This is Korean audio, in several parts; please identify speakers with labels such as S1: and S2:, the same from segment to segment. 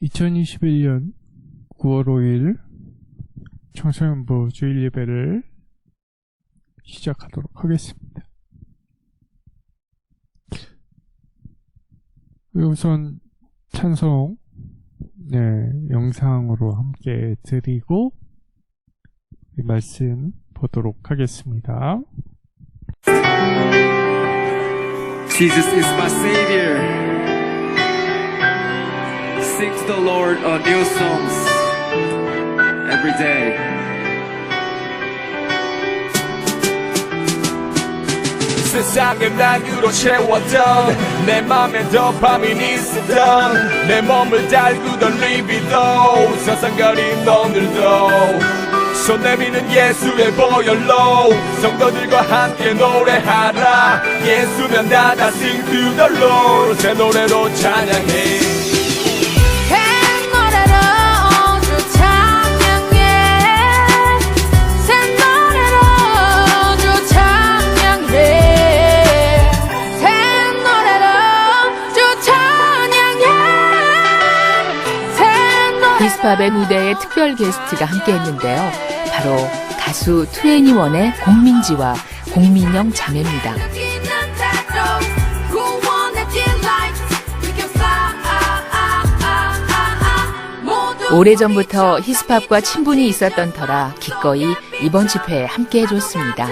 S1: 2021년 9월 5일 청소년부 주일 예배를 시작하도록 하겠습니다. 우선 찬송 영상으로 함께 드리고 말씀 보도록 하겠습니다.
S2: Jesus is my Savior. Sing to the Lord new songs every day.
S3: 세상을 낙으로 채웠던 내 맘에 도파민이 쓰던 내 몸을 달구던 리비도 서성거린 오늘도 손 내미는 예수의 보혈로 성도들과 함께 노래하라. 예수면 나다 sing to the Lord 새 노래로 찬양해.
S4: 히스팝의 무대에 특별 게스트가 함께했는데요. 바로 가수 2NE1의 공민지와 공민영 자매입니다. 오래전부터 히스팝과 친분이 있었던 터라 기꺼이 이번 집회에 함께해줬습니다.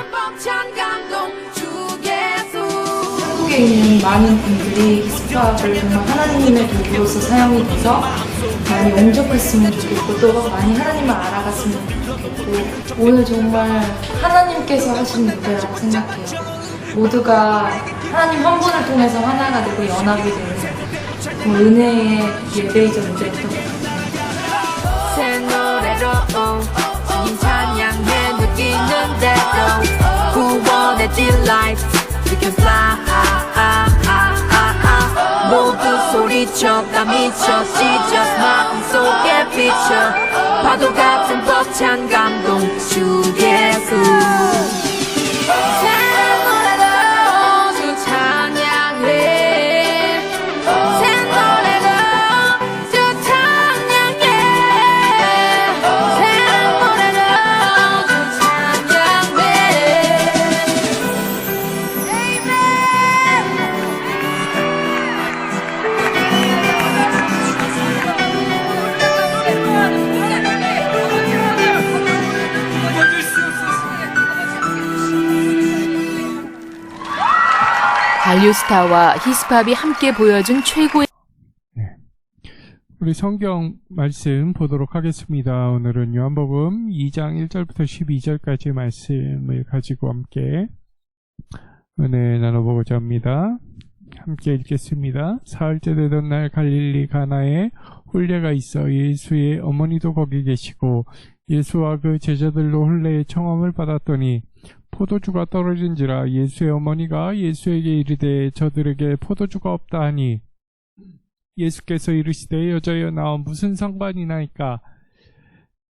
S5: 한국에 있는 많은 분들이 히스팝을 정말 하나님의 도구로서 사용이 돼서 많이 영접했으면 좋겠고 또 많이 하나님을 알아갔으면 좋겠고 오늘 정말 하나님께서 하신 무대라고 생각해요. 모두가 하나님 한 분을 통해서 하나가 되고 연합이 되는 은혜의 예배이자 무대였던 것 같아요.
S6: 새 노래로 주님 찬양해 느끼는 대로 구원의 delight we can fly 모두 소리쳐 다 미쳐 지저스 마음속에 비쳐 파도 같은 벅찬 감동 주 예수 새 노래로 주 찬양해 새 노래로 주 찬양해 새 노래로 주 찬양해
S4: 한류스타와 히스팝이 함께 보여준 최고의
S1: 우리 성경 말씀 보도록 하겠습니다. 오늘은 요한복음 2장 1절부터 12절까지 말씀을 가지고 함께 은혜 나눠보고자 합니다. 함께 읽겠습니다. 사흘째 되던 날 갈릴리 가나에 혼례가 있어 예수의 어머니도 거기 계시고 예수와 그 제자들도 혼례의 청함을 받았더니 포도주가 떨어진지라 예수의 어머니가 예수에게 이르되 저들에게 포도주가 없다 하니 예수께서 이르시되 여자여 나와 무슨 상관이나이까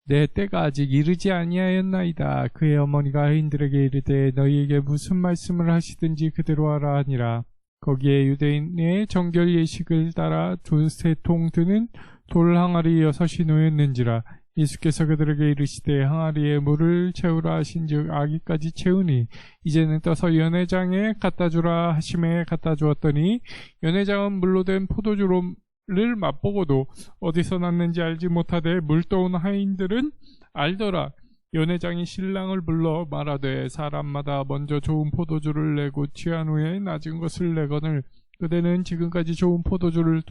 S1: 내 때가 아직 이르지 아니하였나이다. 그의 어머니가 여인들에게 이르되 너희에게 무슨 말씀을 하시든지 그대로 하라 하니라. 거기에 유대인의 정결 예식을 따라 두세 통 드는 돌 항아리 6이 놓였는지라. 예수께서 그들에게 이르시되 항아리에 물을 채우라 하신즉 아기까지 채우니 이제는 떠서 연회장에 갖다 주라 하심에 갖다 주었더니 연회장은 물로 된 포도주를 맛보고도 어디서 났는지 알지 못하되 물떠온 하인들은 알더라. 연회장이 신랑을 불러 말하되 사람마다 먼저 좋은 포도주를 내고 취한 후에 낮은 것을 내거늘 그대는 지금까지 좋은 포도주를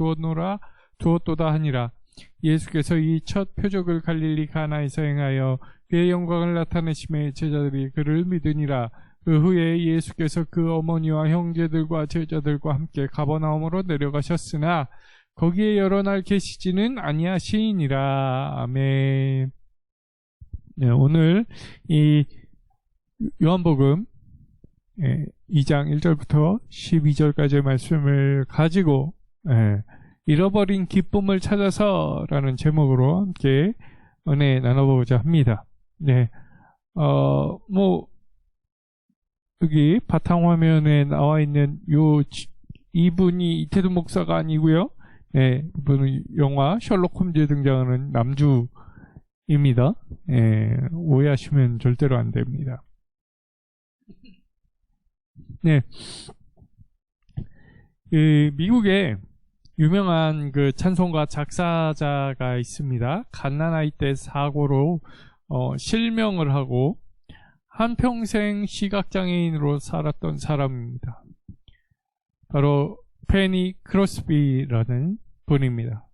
S1: 두었도다 하니라. 예수께서 이 첫 표적을 갈릴리 가나에서 행하여 그의 영광을 나타내심에 제자들이 그를 믿으니라. 그 후에 예수께서 그 어머니와 형제들과 제자들과 함께 가버나움으로 내려가셨으나 거기에 여러 날 계시지는 아니하시니라. 아멘. 네, 오늘 이 요한복음 2장 1절부터 12절까지의 말씀을 가지고 잃어버린 기쁨을 찾아서 라는 제목으로 함께 은혜 나눠보고자 합니다. 네. 여기 바탕화면에 나와 있는 이분이 이태두 목사가 아니고요. 예, 이분은 영화 셜록 홈즈에 등장하는 남주입니다. 예, 오해하시면 절대로 안 됩니다. 네. 미국에 유명한 그 찬송가 작사자가 있습니다. 갓난아이 때 사고로 실명을 하고 한평생 시각장애인으로 살았던 사람입니다. 바로 페니 크로스비라는 분입니다.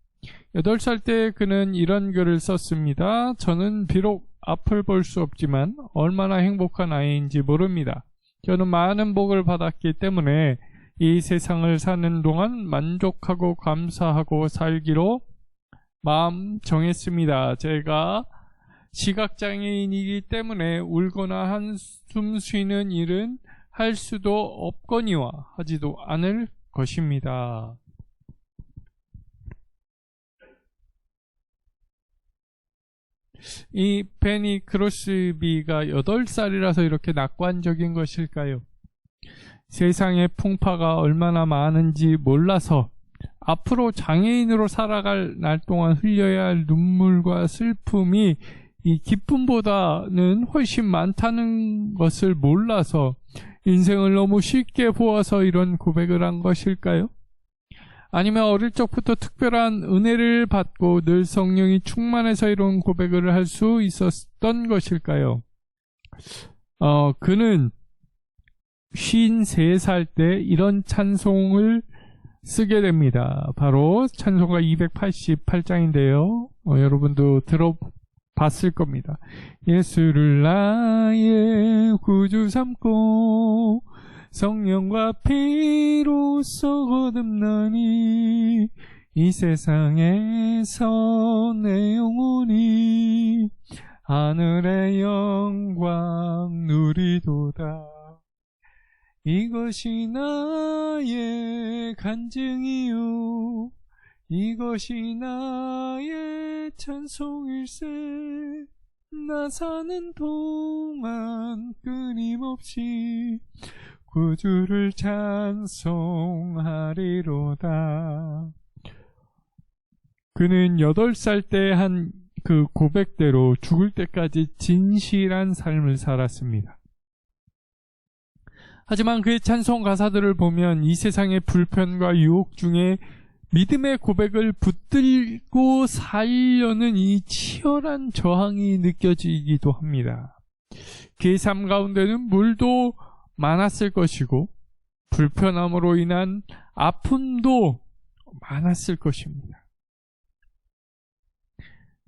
S1: 8살 때 그는 이런 글을 썼습니다. 저는 비록 앞을 볼 수 없지만 얼마나 행복한 아이인지 모릅니다. 저는 많은 복을 받았기 때문에 이 세상을 사는 동안 만족하고 감사하고 살기로 마음 정했습니다. 제가 시각장애인이기 때문에 울거나 한숨 쉬는 일은 할 수도 없거니와 하지도 않을 것입니다. 이 페니 크로스비가 8살이라서 이렇게 낙관적인 것일까요? 세상의 풍파가 얼마나 많은지 몰라서 앞으로 장애인으로 살아갈 날 동안 흘려야 할 눈물과 슬픔이 이 기쁨보다는 훨씬 많다는 것을 몰라서 인생을 너무 쉽게 보아서 이런 고백을 한 것일까요? 아니면 어릴 적부터 특별한 은혜를 받고 늘 성령이 충만해서 이런 고백을 할 수 있었던 것일까요? 그는 53살 때 이런 찬송을 쓰게 됩니다. 바로 찬송가 288장인데요. 여러분도 들어봤을 겁니다. 예수를 나의 구주 삼고 성령과 피로써 거듭나니 이 세상에서 내 영혼이 하늘의 영광 누리도다. 이것이 나의 간증이요 이것이 나의 찬송일세. 나 사는 동안 끊임없이 구주를 찬송하리로다. 그는 8살 때 한 그 고백대로 죽을 때까지 진실한 삶을 살았습니다. 하지만 그의 찬송 가사들을 보면 이 세상의 불편과 유혹 중에 믿음의 고백을 붙들고 살려는 이 치열한 저항이 느껴지기도 합니다. 그의 삶 가운데는 물도 많았을 것이고 불편함으로 인한 아픔도 많았을 것입니다.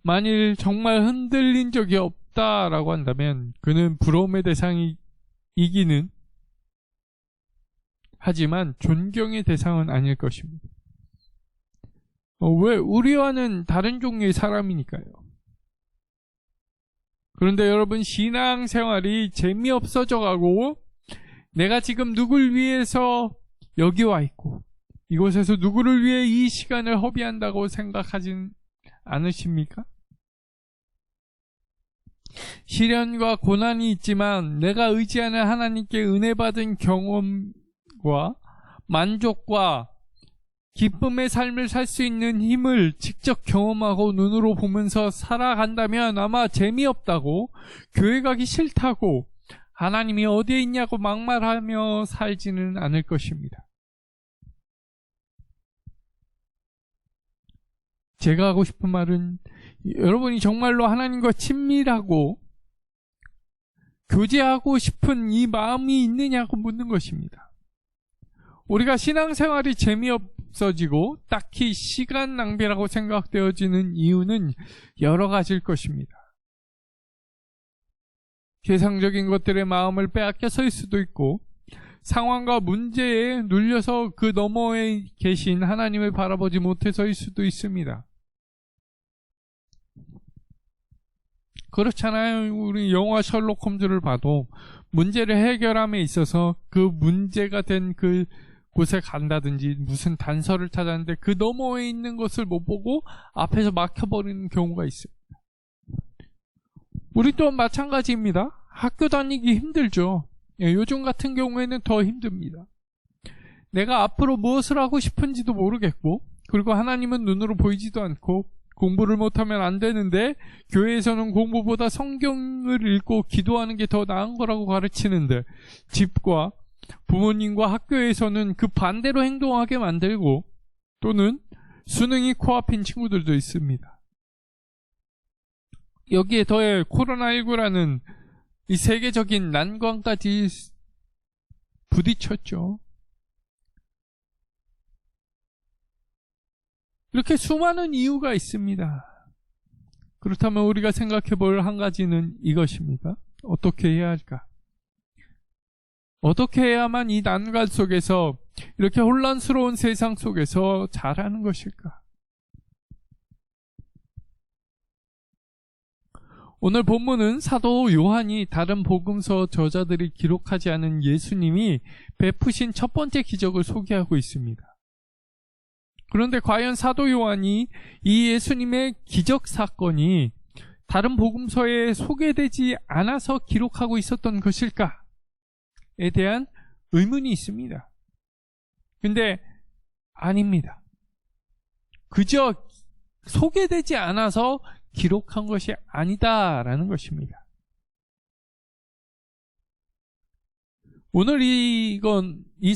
S1: 만일 정말 흔들린 적이 없다라고 한다면 그는 부러움의 대상이기는 하지만 존경의 대상은 아닐 것입니다. 왜? 우리와는 다른 종류의 사람이니까요. 그런데 여러분, 신앙생활이 재미없어져 가고 내가 지금 누굴 위해서 여기 와 있고 이곳에서 누구를 위해 이 시간을 허비한다고 생각하진 않으십니까? 시련과 고난이 있지만 내가 의지하는 하나님께 은혜 받은 경험과 만족과 기쁨의 삶을 살 수 있는 힘을 직접 경험하고 눈으로 보면서 살아간다면 아마 재미없다고, 교회 가기 싫다고, 하나님이 어디에 있냐고 막말하며 살지는 않을 것입니다. 제가 하고 싶은 말은 여러분이 정말로 하나님과 친밀하고 교제하고 싶은 이 마음이 있느냐고 묻는 것입니다. 우리가 신앙생활이 재미없어지고 딱히 시간 낭비라고 생각되어지는 이유는 여러 가지일 것입니다. 세상적인 것들의 마음을 빼앗겨서일 수도 있고, 상황과 문제에 눌려서 그 너머에 계신 하나님을 바라보지 못해서일 수도 있습니다. 그렇잖아요. 우리 영화 셜록 홈즈를 봐도 문제를 해결함에 있어서 그 문제가 된 그 곳에 간다든지 무슨 단서를 찾았는데 그 너머에 있는 것을 못 보고 앞에서 막혀버리는 경우가 있습니다. 우리 또한 마찬가지입니다. 학교 다니기 힘들죠. 요즘 같은 경우에는 더 힘듭니다. 내가 앞으로 무엇을 하고 싶은지도 모르겠고 그리고 하나님은 눈으로 보이지도 않고 공부를 못하면 안 되는데 교회에서는 공부보다 성경을 읽고 기도하는 게 더 나은 거라고 가르치는데 집과 부모님과 학교에서는 그 반대로 행동하게 만들고 또는 수능이 코앞인 친구들도 있습니다. 여기에 더해 코로나19라는 이 세계적인 난관까지 부딪혔죠. 이렇게 수많은 이유가 있습니다. 그렇다면 우리가 생각해 볼 한 가지는 이것입니다. 어떻게 해야 할까? 어떻게 해야만 이 난관 속에서, 이렇게 혼란스러운 세상 속에서 잘하는 것일까? 오늘 본문은 사도 요한이 다른 복음서 저자들이 기록하지 않은 예수님이 베푸신 첫 번째 기적을 소개하고 있습니다. 그런데 과연 사도 요한이 이 예수님의 기적 사건이 다른 복음서에 소개되지 않아서 기록하고 있었던 것일까에 대한 의문이 있습니다. 근데 아닙니다. 그저 소개되지 않아서 기록한 것이 아니다라는 것입니다. 오늘 이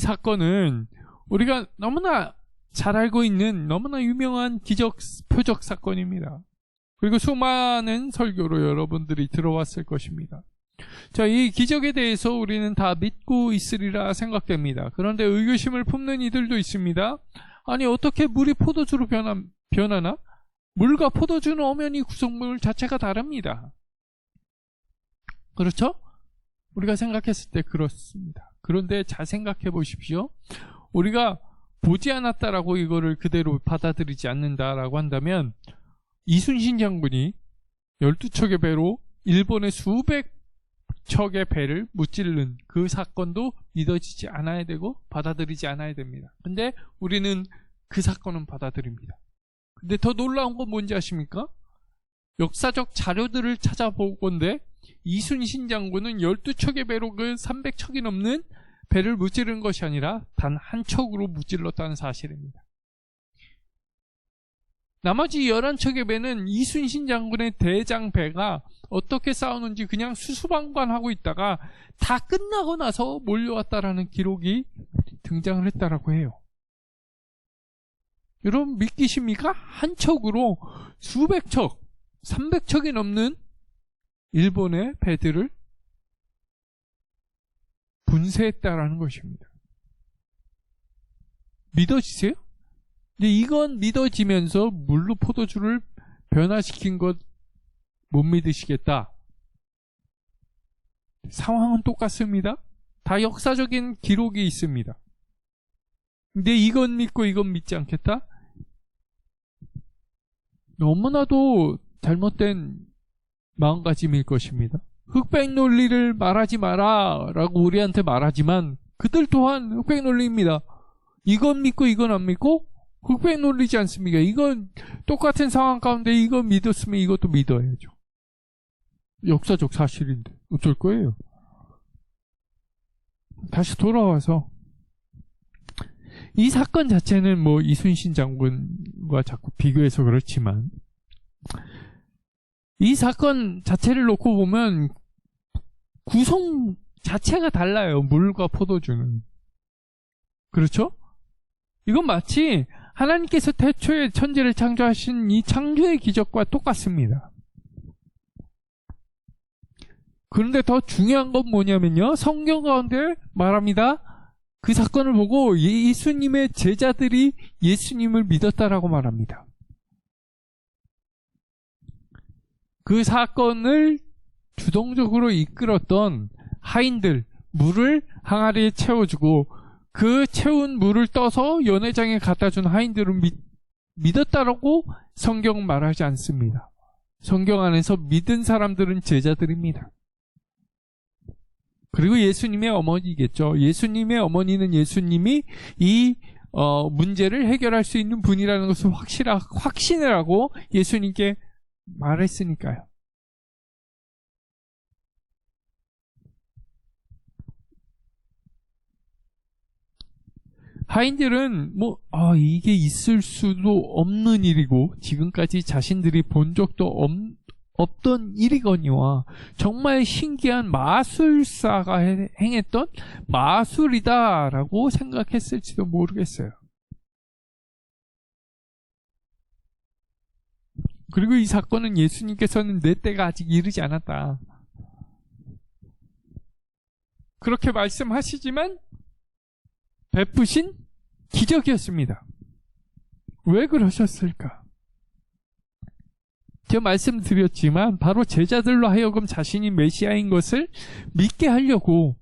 S1: 사건은 우리가 너무나 잘 알고 있는 너무나 유명한 기적 표적 사건입니다. 그리고 수많은 설교로 여러분들이 들어왔을 것입니다. 자, 이 기적에 대해서 우리는 다 믿고 있으리라 생각됩니다. 그런데 의구심을 품는 이들도 있습니다. 아니, 어떻게 물이 포도주로 변하나? 물과 포도주는 엄연히 구성물 자체가 다릅니다. 그렇죠? 우리가 생각했을 때 그렇습니다. 그런데 잘 생각해 보십시오. 우리가 보지 않았다라고 이거를 그대로 받아들이지 않는다라고 한다면 이순신 장군이 12척의 배로 일본의 수백 척의 배를 무찌른 그 사건도 믿어지지 않아야 되고 받아들이지 않아야 됩니다. 근데 우리는 그 사건은 받아들입니다. 근데 더 놀라운 건 뭔지 아십니까? 역사적 자료들을 찾아보건대 이순신 장군은 12척의 배로 그 300척이 넘는 배를 무찌른 것이 아니라 단 한 척으로 무찔렀다는 사실입니다. 나머지 11척의 배는 이순신 장군의 대장 배가 어떻게 싸우는지 그냥 수수방관하고 있다가 다 끝나고 나서 몰려왔다라는 기록이 등장을 했다라고 해요. 여러분 믿기십니까? 한 척으로 수백 척, 300척이 넘는 일본의 배들을 분쇄했다라는 것입니다. 믿어지세요? 근데 이건 믿어지면서 물로 포도주를 변화시킨 것 못 믿으시겠다. 상황은 똑같습니다. 다 역사적인 기록이 있습니다. 근데 이건 믿고 이건 믿지 않겠다? 너무나도 잘못된 마음가짐일 것입니다. 흑백 논리를 말하지 마라 라고 우리한테 말하지만 그들 또한 흑백 논리입니다. 이건 믿고 이건 안 믿고 흑백 논리지 않습니까? 이건 똑같은 상황 가운데 이건 믿었으면 이것도 믿어야죠. 역사적 사실인데 어쩔 거예요? 다시 돌아와서 이 사건 자체는 뭐 이순신 장군과 자꾸 비교해서 그렇지만 이 사건 자체를 놓고 보면 구성 자체가 달라요. 물과 포도주는. 그렇죠? 이건 마치 하나님께서 태초에 천지를 창조하신 이 창조의 기적과 똑같습니다. 그런데 더 중요한 건 뭐냐면요. 성경 가운데 말합니다. 그 사건을 보고 예수님의 제자들이 예수님을 믿었다라고 말합니다. 그 사건을 주동적으로 이끌었던 하인들, 물을 항아리에 채워주고 그 채운 물을 떠서 연회장에 갖다준 하인들은 믿었다라고 성경은 말하지 않습니다. 성경 안에서 믿은 사람들은 제자들입니다. 그리고 예수님의 어머니겠죠. 예수님의 어머니는 예수님이 이 문제를 해결할 수 있는 분이라는 것을 확신을 하고 예수님께 말했으니까요. 하인들은 이게 있을 수도 없는 일이고 지금까지 자신들이 본 적도 없던 일이거니와 정말 신기한 마술사가 행했던 마술이다라고 생각했을지도 모르겠어요. 그리고 이 사건은 예수님께서는 내 때가 아직 이르지 않았다, 그렇게 말씀하시지만 베푸신 기적이었습니다. 왜 그러셨을까? 제가 말씀드렸지만 바로 제자들로 하여금 자신이 메시아인 것을 믿게 하려고,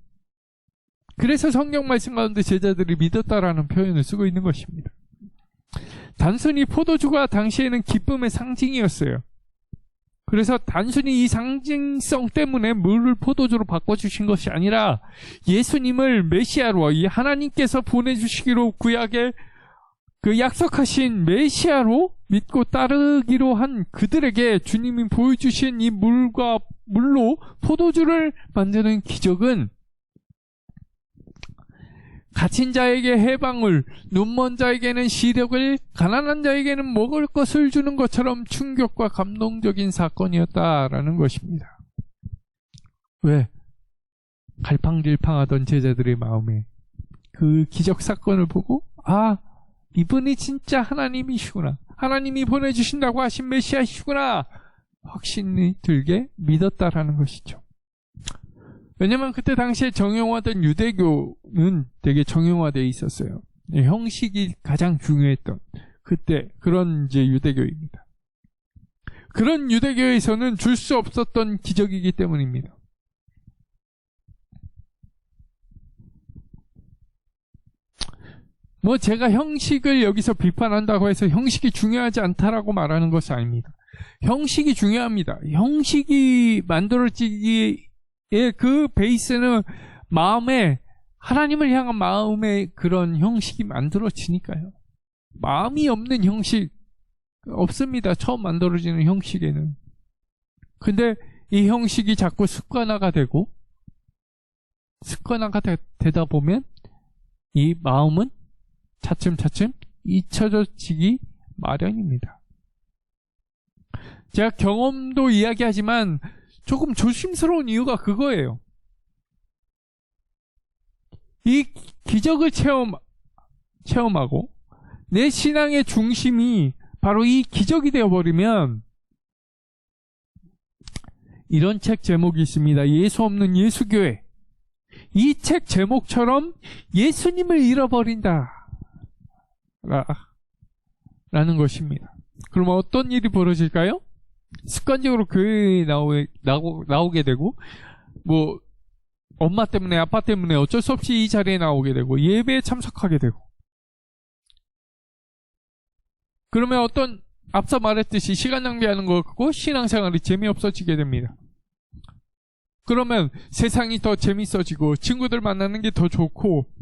S1: 그래서 성경 말씀 가운데 제자들이 믿었다라는 표현을 쓰고 있는 것입니다. 단순히 포도주가 당시에는 기쁨의 상징이었어요. 그래서 단순히 이 상징성 때문에 물을 포도주로 바꿔주신 것이 아니라 예수님을 메시아로, 이 하나님께서 보내주시기로 구약에 그 약속하신 메시아로 믿고 따르기로 한 그들에게 주님이 보여주신 이 물로 포도주를 만드는 기적은 갇힌 자에게 해방을, 눈먼 자에게는 시력을, 가난한 자에게는 먹을 것을 주는 것처럼 충격과 감동적인 사건이었다라는 것입니다. 왜? 갈팡질팡하던 제자들의 마음에 그 기적 사건을 보고 이분이 진짜 하나님이시구나, 하나님이 보내주신다고 하신 메시아이시구나 확신이 들게 믿었다라는 것이죠. 왜냐면 그때 당시에 정형화된 유대교는 되게 정형화되어 있었어요. 형식이 가장 중요했던 그때 그런 이제 유대교입니다. 그런 유대교에서는 줄 수 없었던 기적이기 때문입니다. 제가 형식을 여기서 비판한다고 해서 형식이 중요하지 않다라고 말하는 것이 아닙니다. 형식이 중요합니다. 형식이 만들어지기에 그 베이스는 하나님을 향한 마음의 그런 형식이 만들어지니까요. 마음이 없는 형식 없습니다. 처음 만들어지는 형식에는. 근데 이 형식이 자꾸 습관화가 되다 보면 이 마음은 차츰차츰 잊혀지기 마련입니다. 제가 경험도 이야기하지만 조금 조심스러운 이유가 그거예요. 이 기적을 체험하고 내 신앙의 중심이 바로 이 기적이 되어버리면, 이런 책 제목이 있습니다. 예수 없는 예수교회. 이 책 제목처럼 예수님을 잃어버린다 라는 것입니다. 그럼 어떤 일이 벌어질까요? 습관적으로 교회에 나오게 되고, 엄마 때문에 아빠 때문에 어쩔 수 없이 이 자리에 나오게 되고 예배에 참석하게 되고, 그러면 앞서 말했듯이 시간 낭비하는 것 같고 신앙생활이 재미없어지게 됩니다. 그러면 세상이 더 재밌어지고 친구들 만나는 게 더 좋고,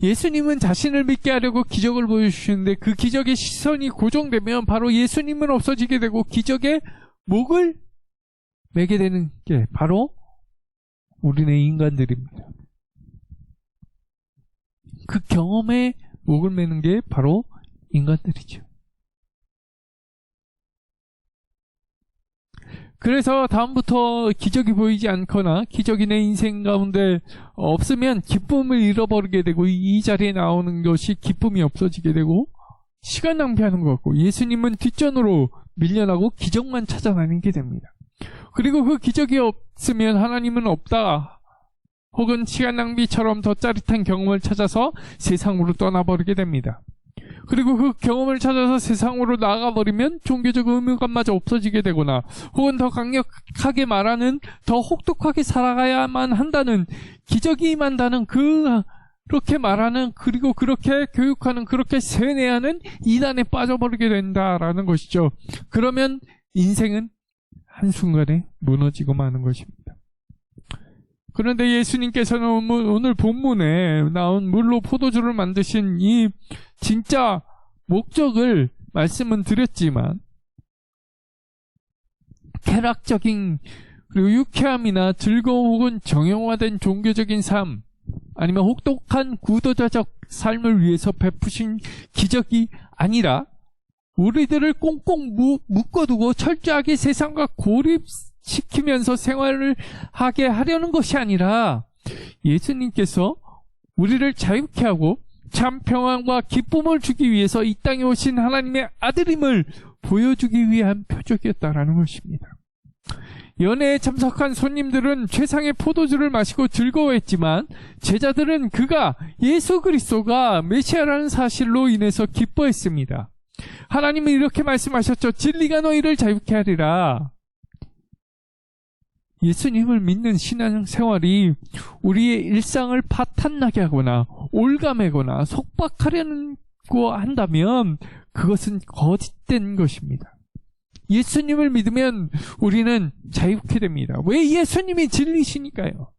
S1: 예수님은 자신을 믿게 하려고 기적을 보여주시는데 그 기적의 시선이 고정되면 바로 예수님은 없어지게 되고 기적의 목을 매게 되는 게 바로 우리네 인간들입니다. 그 경험에 목을 매는 게 바로 인간들이죠. 그래서 다음부터 기적이 보이지 않거나 기적이 내 인생 가운데 없으면 기쁨을 잃어버리게 되고, 이 자리에 나오는 것이 기쁨이 없어지게 되고 시간 낭비하는 것 같고, 예수님은 뒷전으로 밀려나고 기적만 찾아다니게 됩니다. 그리고 그 기적이 없으면 하나님은 없다, 혹은 시간 낭비처럼 더 짜릿한 경험을 찾아서 세상으로 떠나버리게 됩니다. 그리고 그 경험을 찾아서 세상으로 나가버리면 종교적 의무감마저 없어지게 되거나, 혹은 더 강력하게 말하는, 더 혹독하게 살아가야만 한다는, 기적이 임한다는 그렇게 말하는, 그리고 그렇게 교육하는, 그렇게 세뇌하는 이단에 빠져버리게 된다라는 것이죠. 그러면 인생은 한순간에 무너지고 마는 것입니다. 그런데 예수님께서는 오늘 본문에 나온 물로 포도주를 만드신 이 진짜 목적을 말씀은 드렸지만, 쾌락적인 그리고 유쾌함이나 즐거움 혹은 정형화된 종교적인 삶 아니면 혹독한 구도자적 삶을 위해서 베푸신 기적이 아니라 우리들을 꽁꽁 묶어두고 철저하게 세상과 고립시키면서 생활을 하게 하려는 것이 아니라 예수님께서 우리를 자유케 하고 참 평안과 기쁨을 주기 위해서 이 땅에 오신 하나님의 아들임을 보여주기 위한 표적이었다라는 것입니다. 연회에 참석한 손님들은 최상의 포도주를 마시고 즐거워했지만 제자들은 그가 예수 그리스도가 메시아라는 사실로 인해서 기뻐했습니다. 하나님은 이렇게 말씀하셨죠. 진리가 너희를 자유케 하리라. 예수님을 믿는 신앙생활이 우리의 일상을 파탄나게 하거나 올가매거나 속박하려고 한다면 그것은 거짓된 것입니다. 예수님을 믿으면 우리는 자유케 됩니다. 왜? 예수님이 진리시니까요.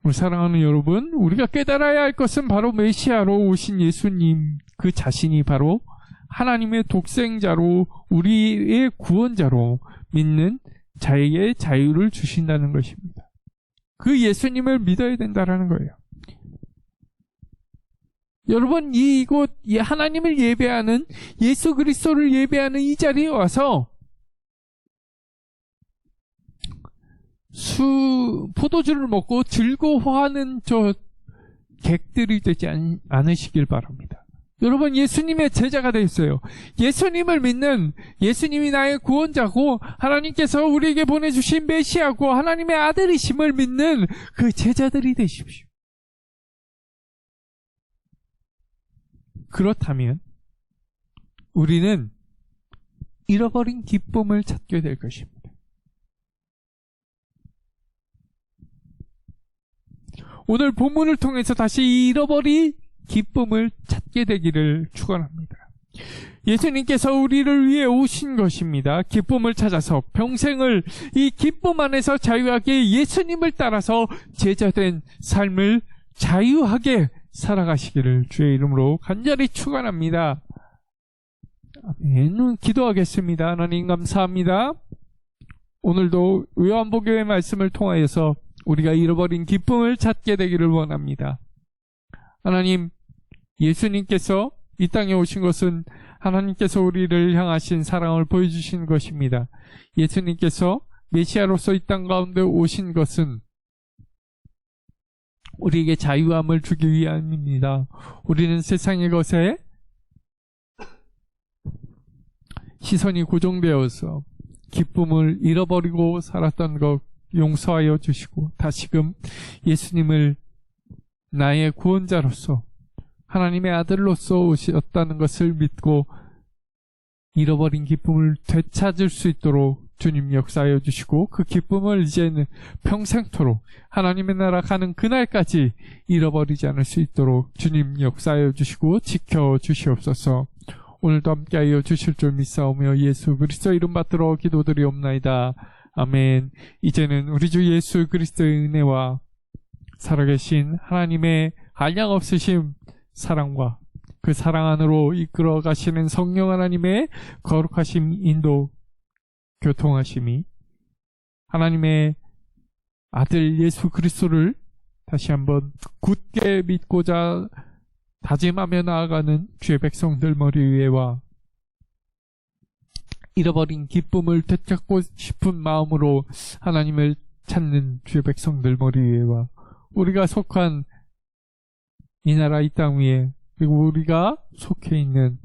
S1: 우리 사랑하는 여러분, 우리가 깨달아야 할 것은 바로 메시아로 오신 예수님 그 자신이 바로 하나님의 독생자로 우리의 구원자로 믿는 자에게 자유를 주신다는 것입니다. 그 예수님을 믿어야 된다는 거예요. 여러분, 이곳 하나님을 예배하는 예수 그리스도를 예배하는 이 자리에 와서 포도주를 먹고 즐거워하는 저 객들이 되지 않으시길 바랍니다. 여러분, 예수님의 제자가 되었어요. 예수님을 믿는, 예수님이 나의 구원자고 하나님께서 우리에게 보내주신 메시아고 하나님의 아들이심을 믿는 그 제자들이 되십시오. 그렇다면 우리는 잃어버린 기쁨을 찾게 될 것입니다. 오늘 본문을 통해서 다시 잃어버린 기쁨을 찾게 되기를 축원합니다. 예수님께서 우리를 위해 오신 것입니다. 기쁨을 찾아서 평생을 이 기쁨 안에서 자유하게 예수님을 따라서 제자된 삶을 자유하게 살아가시기를 주의 이름으로 간절히 축원합니다. 아멘. 기도하겠습니다. 하나님 감사합니다. 오늘도 요한복음의 말씀을 통하여서 우리가 잃어버린 기쁨을 찾게 되기를 원합니다. 하나님, 예수님께서 이 땅에 오신 것은 하나님께서 우리를 향하신 사랑을 보여주신 것입니다. 예수님께서 메시아로서 이 땅 가운데 오신 것은 우리에게 자유함을 주기 위함입니다. 우리는 세상의 것에 시선이 고정되어서 기쁨을 잃어버리고 살았던 것 용서하여 주시고 다시금 예수님을 나의 구원자로서 하나님의 아들로서 오셨다는 것을 믿고 잃어버린 기쁨을 되찾을 수 있도록 주님 역사하여 주시고 그 기쁨을 이제는 평생토록 하나님의 나라 가는 그날까지 잃어버리지 않을 수 있도록 주님 역사하여 주시고 지켜 주시옵소서. 오늘도 함께하여 주실 줄 믿사오며 예수 그리스도 이름 받들어 기도드리옵나이다. 아멘. 이제는 우리 주 예수 그리스도의 은혜와 살아계신 하나님의 한량없으신 사랑과 그 사랑 안으로 이끌어 가시는 성령 하나님의 거룩하심, 인도, 교통하심이 하나님의 아들 예수 그리스도를 다시 한번 굳게 믿고자 다짐하며 나아가는 주의 백성들 머리 위에와 잃어버린 기쁨을 되찾고 싶은 마음으로 하나님을 찾는 주의 백성들 머리 위에와 우리가 속한 이 나라 이 땅 위에 그리고 우리가 속해 있는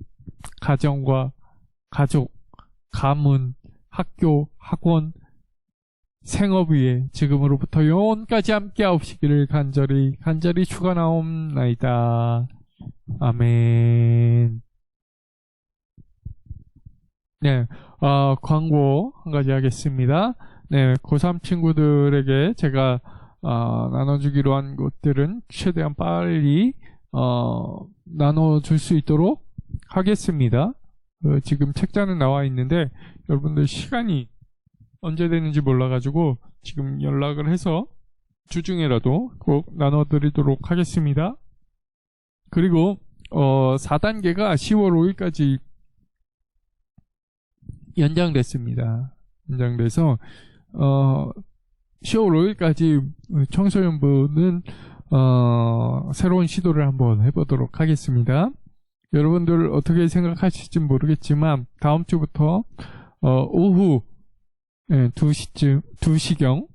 S1: 가정과 가족, 가문, 학교, 학원, 생업 위에 지금으로부터 영원까지 함께 하옵시기를 간절히 축원하옵나이다. 아멘. 네, 광고 한 가지 하겠습니다. 네, 고3 친구들에게 제가 나눠주기로 한 것들은 최대한 빨리 나눠줄 수 있도록 하겠습니다. 지금 책자는 나와 있는데 여러분들 시간이 언제 되는지 몰라가지고 지금 연락을 해서 주중에라도 꼭 나눠드리도록 하겠습니다. 그리고 4단계가 10월 5일까지 연장됐습니다. 연장돼서 10월 5일까지 청소년부는 새로운 시도를 한번 해보도록 하겠습니다. 여러분들 어떻게 생각하실지 모르겠지만 다음 주부터 오후 2시쯤 2시경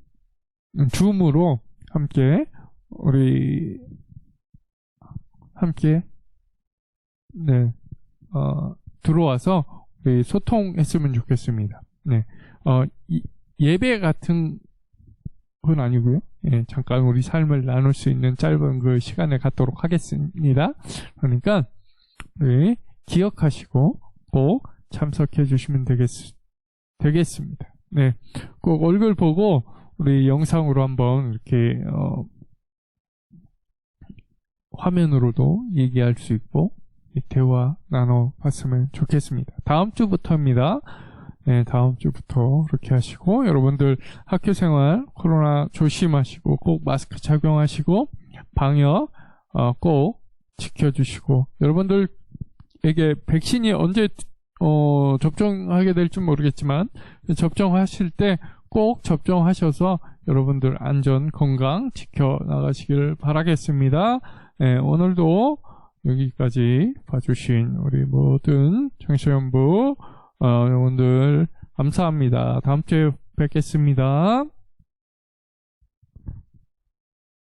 S1: 줌으로 함께 우리 함께 들어와서 우리 소통했으면 좋겠습니다. 예배 같은 건 아니고요. 잠깐 우리 삶을 나눌 수 있는 짧은 그 시간을 갖도록 하겠습니다. 그러니까 우리 기억하시고 꼭 참석해 주시면 되겠습니다. 꼭 얼굴 보고 우리 영상으로 한번 이렇게 화면으로도 얘기할 수 있고 대화 나눠봤으면 좋겠습니다. 다음 주부터입니다. 다음 주부터 그렇게 하시고 여러분들 학교생활 코로나 조심하시고 꼭 마스크 착용하시고 방역 꼭 지켜주시고 여러분들에게 백신이 언제 접종하게 될지 모르겠지만 접종하실 때 꼭 접종하셔서 여러분들 안전 건강 지켜나가시길 바라겠습니다. 오늘도 여기까지 봐주신 우리 모든 청소년부 여러분들 감사합니다. 다음 주에 뵙겠습니다.